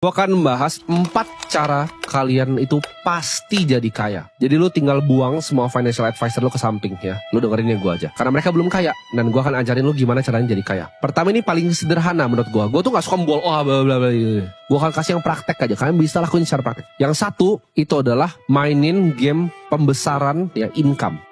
Gue akan membahas 4 cara kalian itu pasti jadi kaya. Jadi lu tinggal buang semua financial advisor lu ke samping ya. Lu dengerin yang gue aja. Karena mereka belum kaya. Dan gue akan ajarin lu gimana caranya jadi kaya. Pertama ini paling sederhana menurut gue. Gue tuh gak suka membol bla bla bla. Gue akan kasih yang praktek aja. Kalian bisa lakuin secara praktek. Yang satu itu adalah mainin game pembesaran ya income.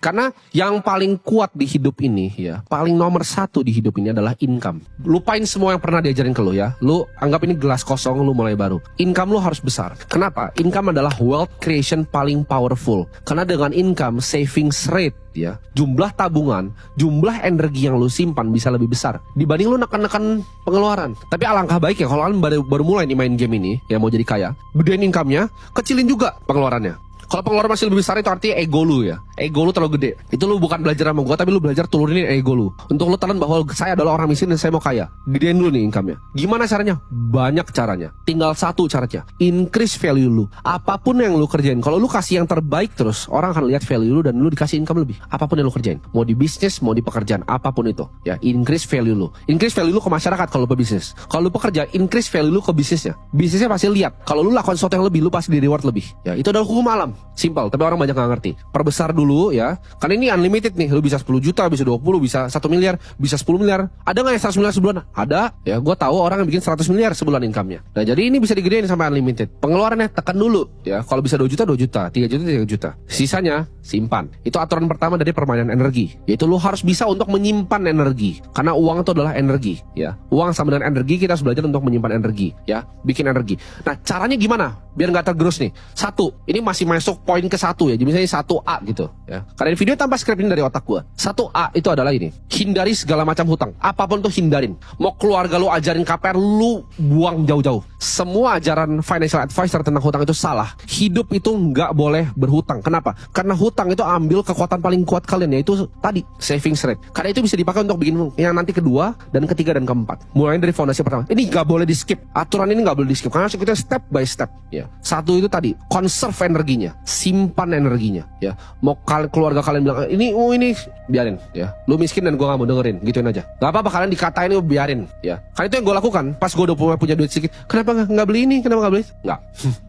Karena yang paling kuat di hidup ini ya, paling nomor satu di hidup ini adalah income. Lupain semua yang pernah diajarin ke lu ya. Lu anggap ini gelas kosong, lu mulai baru. Income lu harus besar. Kenapa? Income adalah wealth creation paling powerful. Karena dengan income, savings rate ya, jumlah tabungan, jumlah energi yang lu simpan bisa lebih besar dibanding lu neken-neken pengeluaran. Tapi alangkah baik ya kalau kalian baru mulai nih main game ini ya, mau jadi kaya, gedein income-nya, kecilin juga pengeluarannya. Kalau pengeluaran masih lebih besar itu artinya ego lu ya. Ego lu terlalu gede. Itu lu bukan belajar sama gua, tapi lu belajar turunin ego lu. Untuk lu telan bahwa saya adalah orang miskin dan saya mau kaya. Gedein dulu nih income-nya. Gimana caranya? Banyak caranya. Tinggal satu caranya. Increase value lu. Apapun yang lu kerjain. Kalau lu kasih yang terbaik terus, orang akan lihat value lu dan lu dikasih income lebih. Apapun yang lu kerjain. Mau di bisnis, mau di pekerjaan, apapun itu. Ya, increase value lu. Increase value lu ke masyarakat kalau lu pebisnis. Kalau lu pekerja, increase value lu ke bisnisnya. Bisnisnya pasti lihat. Kalau lu lakukan sesuatu yang lebih, lu pasti di reward lebih. Ya, itu adalah hukum alam. Simple, tapi orang banyak gak ngerti. Perbesar dulu ya. Karena ini unlimited nih. Lu bisa 10 juta, bisa 20, bisa 1 miliar, bisa 10 miliar. Ada gak yang 100 miliar sebulan? Ada. Ya, gue tahu orang yang bikin 100 miliar sebulan income-nya. Nah, jadi ini bisa digedein sampai unlimited. Pengeluarannya tekan dulu ya. Kalau bisa 2 juta, 2 juta, 3 juta, 3 juta. Sisanya simpan. Itu aturan pertama dari permainan energi. Yaitu lu harus bisa untuk menyimpan energi. Karena uang itu adalah energi ya. Uang sama dengan energi, kita harus belajar untuk menyimpan energi ya. Bikin energi. Nah, caranya gimana? Biar gak tergerus nih. Satu, ini masih masuk poin ke satu ya. Jadi misalnya 1A gitu ya. Karena ini video tanpa skrip ini dari otak gua. 1A itu adalah ini. Hindari segala macam hutang. Apapun tuh hindarin. Mau keluarga lu ajarin KPR, lu buang jauh-jauh. Semua ajaran financial advisor tentang hutang itu salah. Hidup itu nggak boleh berhutang. Kenapa? Karena hutang itu ambil kekuatan paling kuat kalian, yaitu tadi savings rate. Karena itu bisa dipakai untuk bikin yang nanti kedua dan ketiga dan keempat. Mulai dari fondasi pertama. Ini nggak boleh di skip. Aturan ini nggak boleh di skip. Karena kita step by step ya. Satu itu tadi, conserve energinya, simpan energinya ya. Mau keluarga kalian bilang ini biarin ya. Lu miskin dan gua nggak mau dengerin, gituin aja. Gak apa-apa kalian dikatain, biarin ya. Karena itu yang gue lakukan. Pas gue udah punya duit sedikit, kenapa nggak beli ini? Kenapa nggak beli?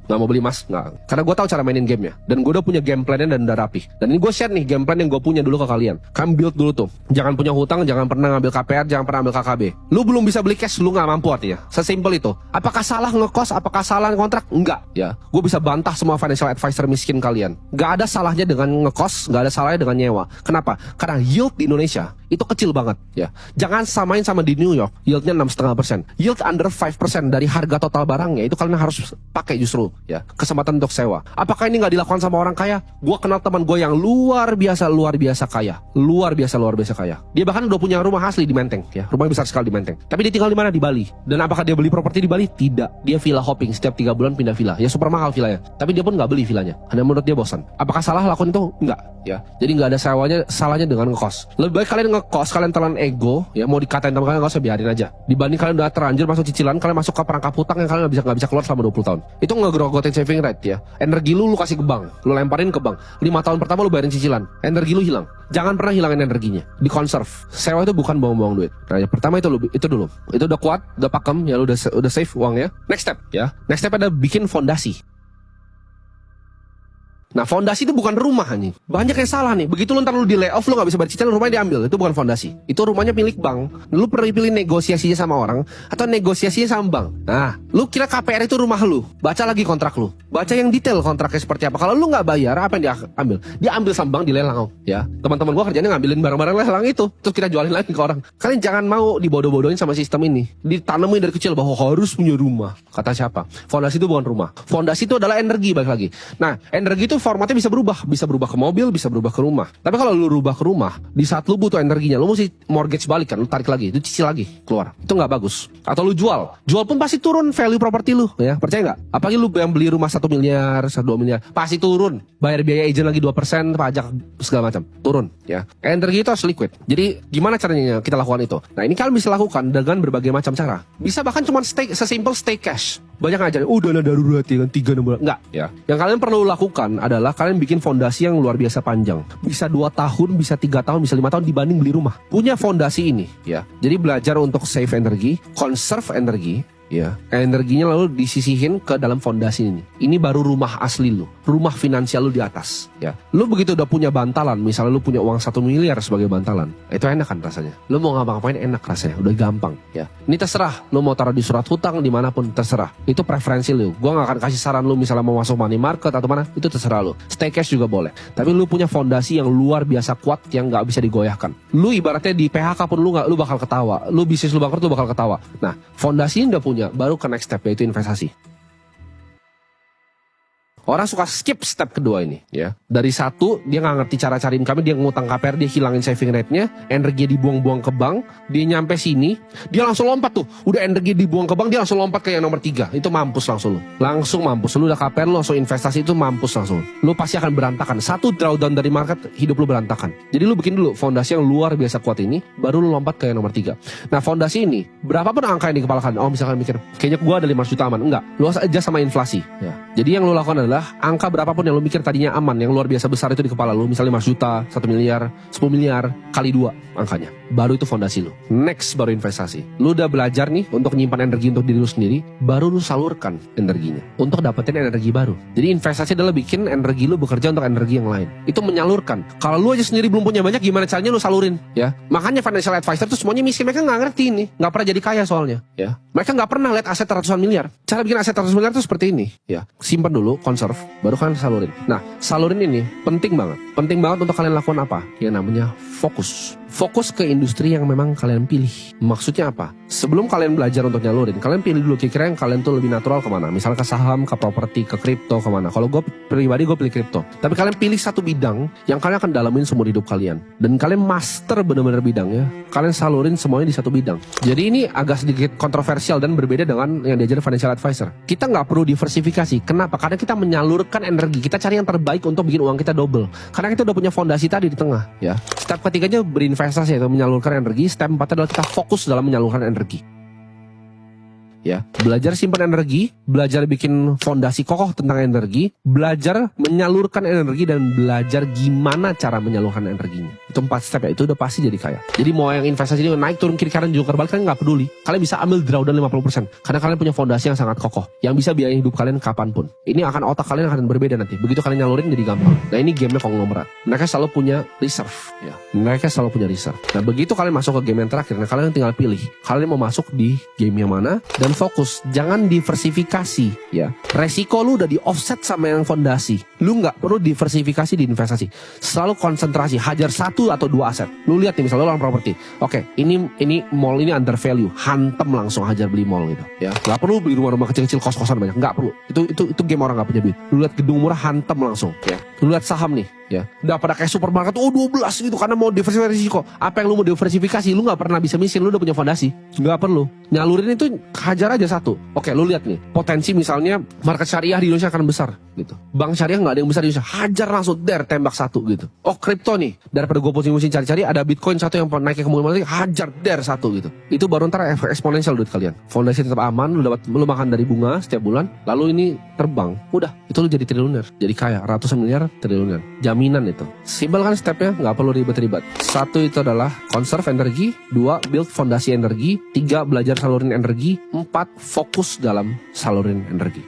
Nggak mau beli mas, nggak. Karena gue tahu cara mainin gamenya dan gue udah punya game plan-nya dan udah rapi. Dan ini gue share nih game plan yang gue punya dulu ke kalian. Kalian build dulu tuh. Jangan punya hutang, jangan pernah ngambil KPR, jangan pernah ambil KKB. Lu belum bisa beli cash, lu nggak mampu artinya. Sesimpel itu. Apakah salah ngekos? Apakah salah kontrak? Enggak ya. Gue bisa bantah semua financial advisor miskin kalian. Gak ada salahnya dengan ngekos, gak ada salahnya dengan nyewa. Kenapa? Karena yield di Indonesia itu kecil banget ya. Jangan samain sama di New York, yieldnya 6,5%. Yield under 5% dari harga total barangnya itu kalian harus pakai justru ya. Kesempatan untuk sewa. Apakah ini nggak dilakukan sama orang kaya? Gue kenal teman gue yang luar biasa kaya, luar biasa kaya. Dia bahkan udah punya rumah asli di Menteng ya, rumahnya besar sekali di Menteng. Tapi dia tinggal di mana? Di Bali. Dan apakah dia beli properti di Bali? Tidak. Dia villa hopping, setiap 3 bulan pindah villa. Ya super mahal villanya. Tapi dia pun nggak beli villanya. Hanya menurut dia bosan. Apakah salah lakukan itu? Enggak ya. Jadi nggak ada salahnya dengan ngekos. Lebih baik kalian ngekos, kalian telan ego ya, mau dikatain teman kalian, nggak usah, biarin aja. Dibanding kalian udah terlanjur masuk cicilan, kalian masuk ke perangkap hutang yang kalian nggak bisa keluar selama 20 tahun. Itu ngegrogotin saving rate ya. Energi lu kasih ke bank, lu lemparin ke bank. 5 tahun pertama lu bayarin cicilan, energi lu hilang. Jangan pernah hilangin energinya. Di conserve. Sewa itu bukan buang-buang duit. Nah, yang pertama itu dulu. Itu udah kuat, udah pakem ya, lu udah save uangnya. Next step ya. Next step ada bikin fondasi. Nah, fondasi itu bukan rumah nih. Banyak yang salah nih. Begitu lu ntar lu di layoff, lu gak bisa bayar cicilan, rumahnya diambil. Itu bukan fondasi. Itu rumahnya milik bank. Lu perlu pilih negosiasinya sama orang atau negosiasinya sama bank. Nah, lu kira KPR itu rumah lu. Baca lagi kontrak lu. Baca yang detail kontraknya seperti apa. Kalau lu gak bayar, apa yang dia ambil? Dia ambil sama bank, dilelang ya. Teman-teman gua kerjanya ngambilin barang-barang lelang itu, terus kita jualin lagi ke orang. Kalian jangan mau dibodoh-bodohin sama sistem ini. Ditanemin dari kecil bahwa harus punya rumah. Kata siapa? Fondasi itu bukan rumah. Fondasi itu adalah energi, balik lagi. Nah, energi itu formatnya bisa berubah ke mobil, bisa berubah ke rumah. Tapi kalau lu rubah ke rumah, di saat lu butuh energinya, lu mesti mortgage balik kan, lu tarik lagi, itu cicil lagi keluar. Itu nggak bagus. Atau lu jual pun pasti turun value properti lu ya, percaya nggak? Apalagi lu yang beli rumah 1 miliar, 2 miliar, pasti turun. Bayar biaya agent lagi 2%, pajak segala macam, turun ya. Energi itu harus liquid. Jadi gimana caranya kita lakukan itu? Nah, ini kalian bisa lakukan dengan berbagai macam cara. Bisa bahkan cuma sesimpel stay cash. Banyak ngajarin, dana darurat ya kan 3 bulan. Enggak ya. Yang kalian perlu lakukan adalah adalah kalian bikin fondasi yang luar biasa panjang. Bisa 2 tahun, bisa 3 tahun, bisa 5 tahun dibanding beli rumah. Punya fondasi ini ya. Jadi belajar untuk save energi, conserve energi ya. Energinya lalu disisihin ke dalam fondasi ini. Ini baru rumah asli lu, rumah finansial lu di atas ya. Lu begitu udah punya bantalan, misalnya lu punya uang 1 miliar sebagai bantalan, itu enak kan rasanya. Lu mau ngapa-ngapain enak rasanya, udah gampang ya. Ini terserah, lu mau taruh di surat hutang dimanapun terserah. Itu preferensi lu. Gua gak akan kasih saran lu misalnya mau masuk money market atau mana, itu terserah lu. Stay cash juga boleh. Tapi lu punya fondasi yang luar biasa kuat yang gak bisa digoyahkan. Lu ibaratnya di PHK pun lu bakal ketawa. Lu bisnis lu bangkrut lu bakal ketawa. Nah, fondasi ini udah punya, baru ke next step yaitu investasi. Orang suka skip step kedua ini ya. Dari 1 dia nggak ngerti cara cari income, dia ngutang KPR, dia hilangin saving rate-nya, energinya dibuang-buang ke bank, dia nyampe sini, dia langsung lompat tuh. Udah energi dibuang ke bank, dia langsung lompat ke yang nomor 3. Itu mampus langsung lu. Langsung mampus. Lu udah KPR, lu langsung investasi, itu mampus langsung. Lu pasti akan berantakan. 1 drawdown dari market, hidup lu berantakan. Jadi lu bikin dulu fondasi yang luar biasa kuat ini, baru lu lompat ke yang nomor 3. Nah, fondasi ini, berapapun angka yang di kepala kalian, oh misalkan mikir, kayaknya gua ada 5 juta aman. Enggak, lu adjust sama inflasi ya. Jadi yang lu lakukan adalah angka berapapun yang lu mikir tadinya aman, yang luar biasa besar itu di kepala lu, misalnya 5 juta, 1 miliar, 10 miliar, kali 2 angkanya. Baru itu fondasi lu. Next baru investasi. Lu udah belajar nih untuk nyimpan energi untuk diri lu sendiri, baru lu salurkan energinya untuk dapetin energi baru. Jadi investasi adalah bikin energi lu bekerja untuk energi yang lain. Itu menyalurkan. Kalau lu aja sendiri belum punya banyak, gimana caranya lu salurin ya? Makanya financial advisor tuh semuanya miskin, mereka nggak ngerti ini, nggak pernah jadi kaya soalnya ya. Mereka nggak pernah lihat aset ratusan miliar. Cara bikin aset ratusan miliar tuh seperti ini ya. Simpan dulu, conserve, baru kan salurin. Nah, salurin ini penting banget. Penting banget untuk kalian lakukan apa? Yang namanya fokus. Fokus ke industri yang memang kalian pilih. Maksudnya apa? Sebelum kalian belajar untuk nyalurin, kalian pilih dulu kira-kira yang kalian tuh lebih natural kemana. Misalnya ke saham, ke properti, ke kripto, kemana. Kalau gue pribadi gue pilih kripto. Tapi kalian pilih satu bidang yang kalian akan dalamin seumur hidup kalian. Dan kalian master bener-bener bidangnya. Kalian salurin semuanya di satu bidang. Jadi ini agak sedikit kontroversial dan berbeda dengan yang diajarin financial advisor. Kita nggak perlu diversifikasi. Kenapa? Karena kita menyalurkan energi. Kita cari yang terbaik untuk bikin uang kita double. Karena kita udah punya fondasi tadi di tengah ya. Step ketiganya berinvestasi atau menyalurkan energi. Step 4 adalah kita fokus dalam menyalurkan energi. Ya, belajar simpan energi, belajar bikin fondasi kokoh tentang energi, belajar menyalurkan energi, dan belajar gimana cara menyalurkan energinya. Itu 4 step ya, itu udah pasti jadi kaya. Jadi mau yang investasi ini naik turun kiri kanan juga terbalik, kalian nggak peduli. Kalian bisa ambil drawdown 50% karena kalian punya fondasi yang sangat kokoh yang bisa biayain hidup kalian kapanpun. Ini akan otak kalian akan berbeda nanti. Begitu kalian nyalurin jadi gampang. Nah, ini gamenya konglomerat. Mereka selalu punya reserve ya. Mereka selalu punya reserve. Nah, begitu kalian masuk ke game yang terakhir, nah kalian tinggal pilih. Kalian mau masuk di game yang mana dan fokus, jangan diversifikasi ya. Resiko lu udah di offset sama yang fondasi. Lu nggak perlu diversifikasi di investasi. Selalu konsentrasi, hajar 1 atau 2 aset. Lu lihat nih misalnya lu orang properti. Oke, ini mall ini under value, hantem langsung hajar beli mall gitu ya. Nggak perlu beli rumah-rumah kecil-kecil kos-kosan banyak, nggak perlu. Itu game orang nggak punya duit. Lu lihat gedung murah hantem langsung ya. Lu lihat saham nih ya. Udah pada kayak supermarket 12 gitu karena mau diversifikasi risiko. Apa yang lu mau diversifikasi, lu nggak pernah bisa miskin, lu udah punya fondasi. Nggak perlu. Nyalurin itu hajar aja 1. Oke, lu lihat nih, potensi misalnya market syariah di Indonesia akan besar gitu. Bank syariah nggak ada yang besar di Indonesia, hajar langsung tembak 1 gitu. Oh, kripto nih, daripada gue pusing-pusing cari-cari, ada Bitcoin 1 yang naiknya kemana-mana, hajar 1 gitu. Itu baru ntar eksponensial duit kalian. Fondasi tetap aman, lu makan dari bunga setiap bulan, lalu ini terbang, udah, itu lu jadi triliuner, jadi kaya, ratusan miliar triliuner, jaminan itu. Simpel kan stepnya, nggak perlu ribet-ribet. 1 itu adalah conserve energi, 2 build fondasi energi, 3 belajar salurin energi, 4 fokus dalam salurin energi.